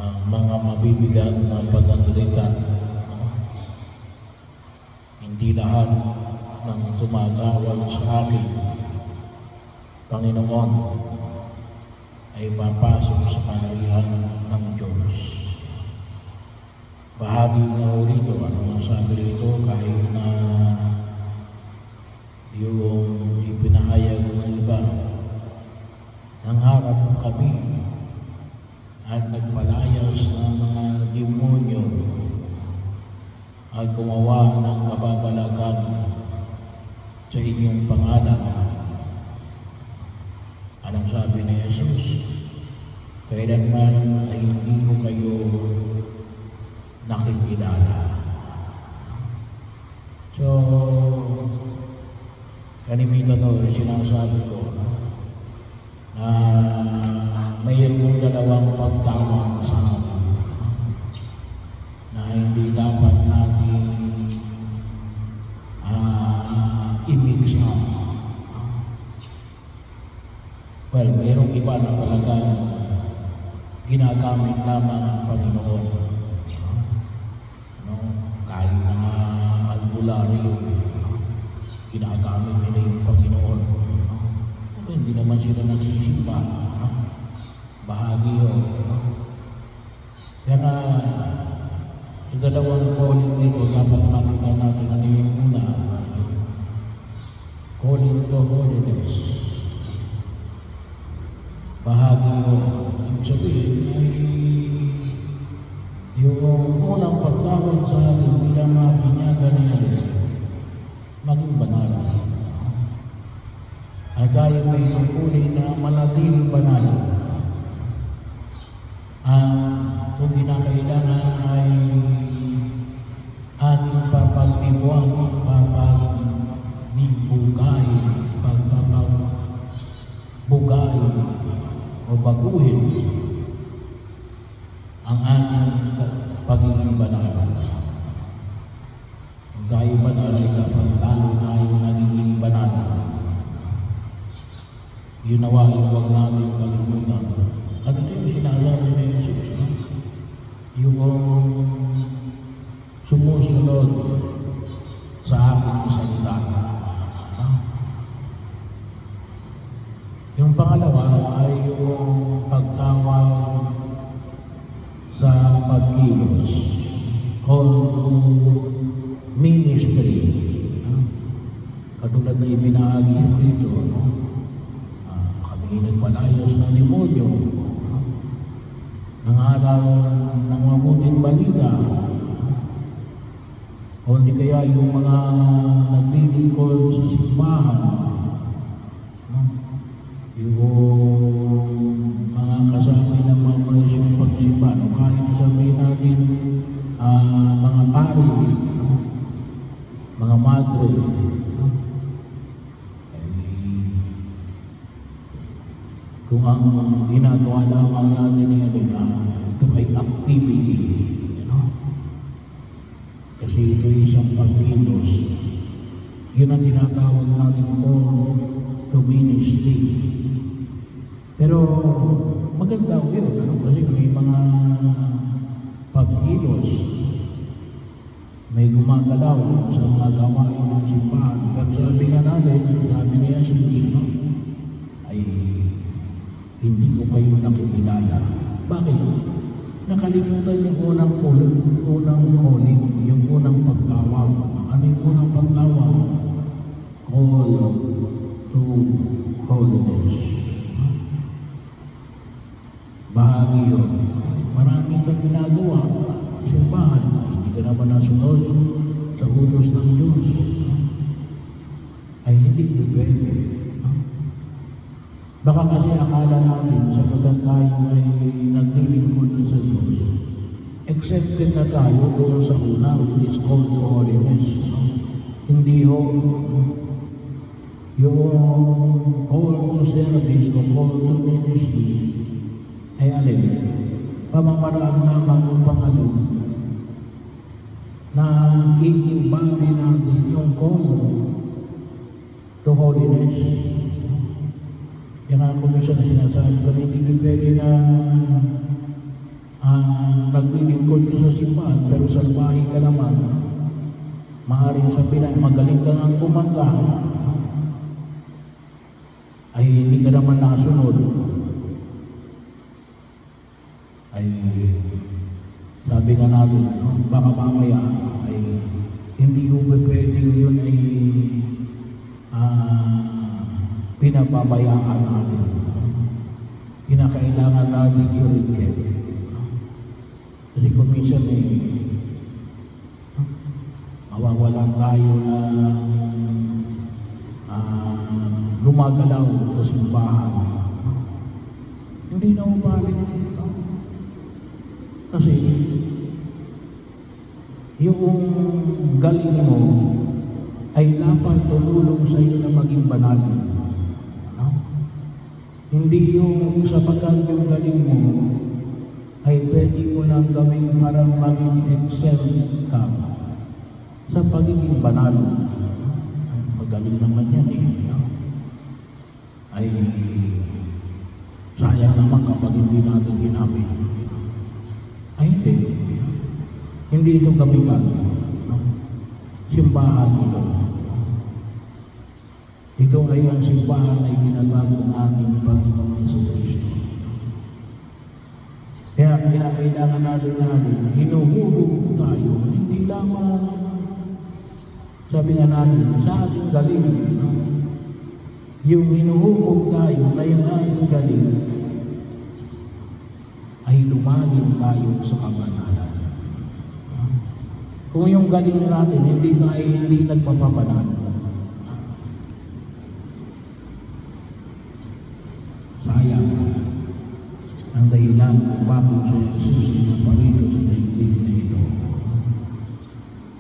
ang mga mabibigat na pag-angrita. Hindi lahat ng tumagawad sa akin, Panginoon, ay papasok sa kaharian ng Diyos. Bahagi nga ho rito, ano ang sabi rito, kahit na yung ipinahayag ng iba, nangharap kami at nagpalayas ng mga demonyo at gumawa ng kababalagan sa inyong pangalan. Anong sabi ni Jesus? Kailanman ay hindi ko kayo nakikilala. So, kalimitan sinasabi ko na mayroong dalawang pagtawag sa atin na hindi dapat natin i-mix up. Well, mayroong iba na talagang ginagamit lamang ang Panginoon. Kahit mga albularyo, ginagamit nila yung Panginoon. Hindi naman sila nagsisimba. Bahagi yun. Kaya sa dalawang calling nito, dapat makita natin ano yung una. Calling to holiness. Bahagi yun. Ibig sabihin ay yung unang pagtawag sa atin bilang mga binyagan niya maging banal. At tayo may tungkulin na manatiling banal. Kung kinakailangan ay ating papagbibuang, papagbibugay, pagpapagbugay o baguhin ang ating pagiging banal. Kung tayo banal ay dapat lalo tayo nagiging banal. Yun nawa yung huwag natin kalimutan. At ito yung sinasabi ni Jesus, yung sumusunod sa aking salita. Yung pangalawa ay yung pagtawag sa pagkilos, call to ministry. Katulad na ibinahagi rito, kami nagpalayas ng demonyo, nangaral ng mabuting balita, o hindi kaya yung mga naglilingkod sa simbahan, yung mga kasama ng mga presyong pagsimba, kahit sabihin natin mga pari, mga madre, kung ang ginagawa lamang natin ito ay activity, kasi ito ay isang pagkilos. Yun ang tinatawag natin call to ministry. Pero maganda ko yun, kasi may mga pagkilos, may gumagalaw sa mga gawain ng simbahan. Pero sabi nga natin, sabi ni Jesus, ay hindi ko kayo nakikilala. Bakit? Nakalimutan yung unang calling, yung unang pagtawag. Ano yung unang pagtawag? Call to holiness. Bahagi yun. Marami kang ginagawa sa simbahan. Hindi ka naman nasunod sa utos ng Diyos. Ay hindi depende. Baka kasi akala natin sapagkat tayo ay naglilingkod sa Diyos, accepted na tayo doon sa una, which is called to holiness. Hindi ho yung call to service o call to ministry ay alin, pamamaraan lamang ng Panginoon na i-embody natin yung call to holiness. Yan ako minsan na sinasabi ko na hindi pwede na simbahan, pero salbahe ka naman, maaaring sabihin na magaling ka nga kumanta, ay hindi ka naman nasunod, ay sabi nga natin, baka mamaya ay hindi pwede yun ay pinababayaan natin. Kinakailangan natin i-reject. Kasi kung minsan mawawalan tayo na gumagalaw sa simbahan. Hindi na ubalik. Kasi yung galing mo ay dapat tumulong sa iyo na maging banal. Hindi yung sapagkat yung galing mo ay pwede mo nang gawin para maging excel ka sa pagiging banal. Ay, magaling naman yan ay sayang naman kapag hindi natin ginamit. Ay hindi ito gamitan. Simbahan ito. Ito ay ang simbahan ay tinatawag ng ating Panginoon Jesucristo. Kaya kailangan natin hinuhubog tayo, hindi lamang sabi nga natin, sa ating galing, yung hinuhubog tayo na yung ating galing ay lumalim tayo sa kabanalan. Kung yung galing natin, hindi nagpapabanal, sayang ang dahilan kung bakit si Jesus ay naparito sa daigdig na ito.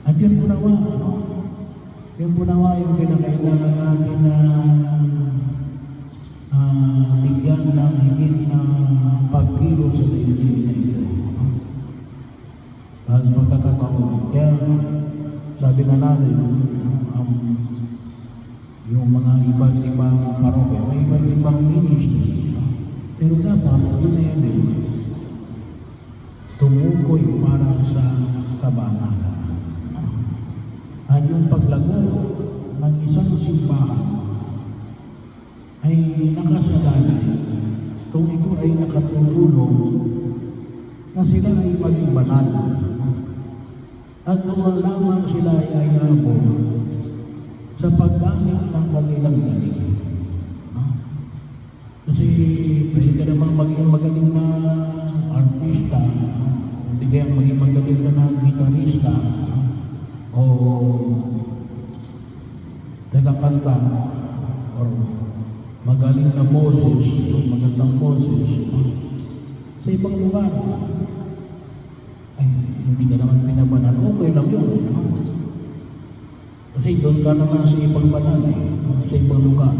At yun po nawa yung kinakailangan natin na bigyan ng higit na pagkilo sa daigdig na ito. At pagkakataon, kaya sabi nga natin, yung mga iba't ibang parokya, may iba't ibang ministry. Pero dapat, yun na yan tumukoy para sa kabanalan. At yung paglago ng isang simbahan ay nakasalalay kung ito ay nakatutulong na sila ay maging banal. At kung lamang sila ay ayabong sa paggamit ng kanilang galing. Kasi pwede ka naman maging magaling na artista, hindi kaya maging magaling ka na gitarista, o tagakanta, o magaling na boses, magandang boses, sa ibang lugar. Ay, hindi ka naman pinabanan, okay lang yun. Kasi doon ka naman sa ibang banal, sa ibang lugar.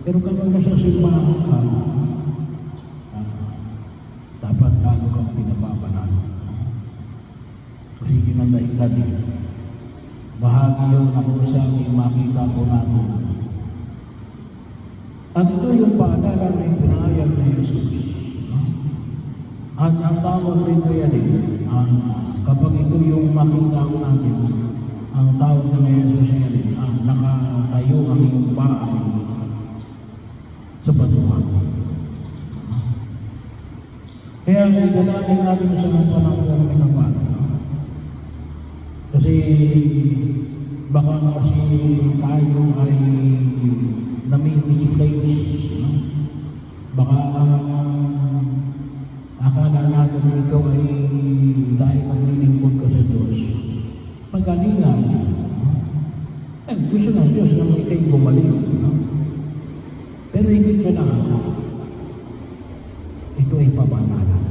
Pero kapag nasa simbahan ka, dapat lalo kang pinababanal. Kasi yun ang dahilan. Bahagi yun na kung saan makita po natin. At ito yung paalala na ipinahayag na Jesus. At ang tawag rito yan kapag ito yung makita ko natin, ang tawag na Jesus yan nakatayo ang iyong bahay sa batuhan. Kaya idalangin natin sa mga panahon may kapal. Kasi baka kasi tayo ay nami-misplace. Baka akala natin na ikaw ay dahil maglilingkod ka sa Diyos. Pagalingan. Gusto ng Diyos na ikay gumaling. Pero higit ka na, ito ay pabanalan.